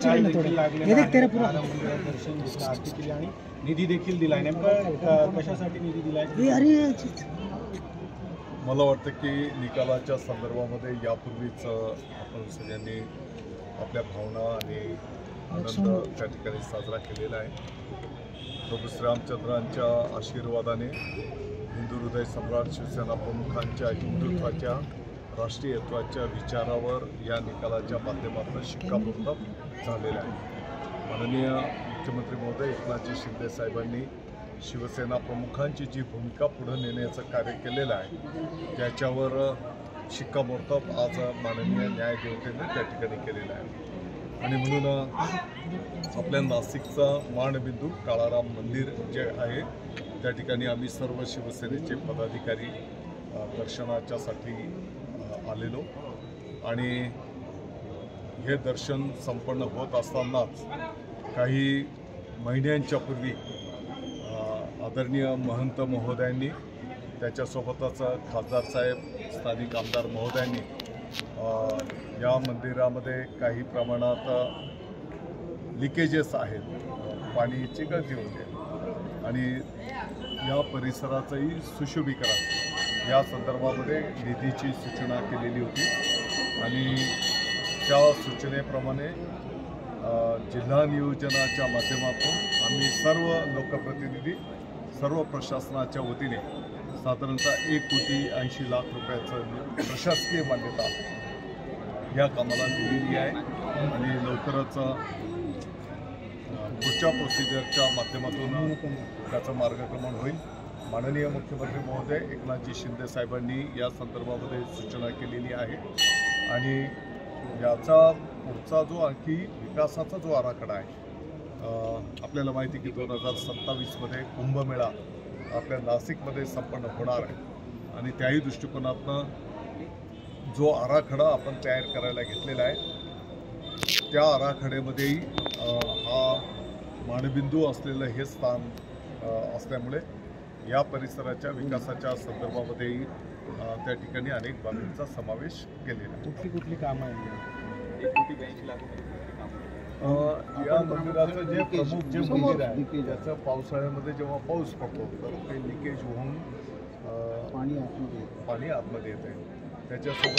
दर्शन आरती केली आणि निधी देखील दिलाय. नेमका कशासाठी निधी दिलाय? मला वाटतं की निकालाच्या संदर्भामध्ये यापूर्वीच आपण सगळ्यांनी आपल्या भावना आणि आनंद त्या ठिकाणी साजरा केलेला आहे. प्रभू श्रीरामचंद्रांच्या आशीर्वादाने हिंदू हृदय सम्राट शिवसेना प्रमुखांच्या हिंदुत्वाच्या राष्ट्रीयत्वाच्या विचारावर या निकालाच्या माध्यमातून शिक्कामोर्तब झालेला आहे. माननीय मुख्यमंत्री महोदय एकनाथजी शिंदे साहेबांनी शिवसेना प्रमुखांची जी भूमिका पुढे नेण्याचं कार्य केलेलं आहे त्याच्यावर शिक्कामोर्तब आज माननीय न्यायदेवतेने त्या ठिकाणी केलेलं आहे. आणि म्हणून आपल्या नाशिकचा मानबिंदू काळाराम मंदिर जे आहे त्या ठिकाणी आम्ही सर्व शिवसेनेचे पदाधिकारी दर्शनाच्यासाठी आलेलो आणि हे दर्शन संपन्न होत असतानाच काही महिन्यांच्या पूर्वी आदरणीय महंत महोदयांनी त्याच्यासोबतच खासदार साहेब स्थानिक आमदार महोदयांनी या मंदिरामध्ये काही प्रमाणात लिकेजेस आहेत, पाण्याची गळती होते आणि या परिसराचंही सुशोभीकरण या संदर्भामध्ये निधीची सूचना केलेली होती आणि त्या सूचनेप्रमाणे जिल्हा नियोजनाच्या माध्यमातून आम्ही सर्व लोकप्रतिनिधी सर्व प्रशासनाच्या वतीने साधारणतः 1,80,00,000 रुपयाचं प्रशासकीय मान्यता या कामाला दिलेली आहे आणि लवकरच पुढच्या प्रोसिजरच्या माध्यमातून त्याचं मार्गक्रमण होईल. माननीय मुख्यमंत्री महोदय एकनाथजी शिंदे साहेबांनी या संदर्भामध्ये सूचना केलेली आहे आणि याचा पुढचा जो आणखी विकासाचा जो आराखडा आहे आपल्याला माहिती की 2027मध्ये कुंभमेळा आपल्या नाशिकमध्ये संपन्न होणार आहे आणि त्याही दृष्टिकोनातनं जो आराखडा आपण तयार करायला घेतलेला आहे त्या आराखड्यामध्येही हा मानबिंदू असलेलं हे स्थान असल्यामुळे या परिसराच्या विकासाच्या संदर्भामध्येही त्या ठिकाणी अनेक बाबींचा समावेश केलेला आहे. कुठली कामं आहेत? या मंदिराचं जे प्रमुख जे मंदिर आहे त्याचं पावसाळ्यामध्ये जेव्हा पाऊस पडतो तर ते लिकेज होऊन पाणी आतमध्ये येते. त्याच्यासोबत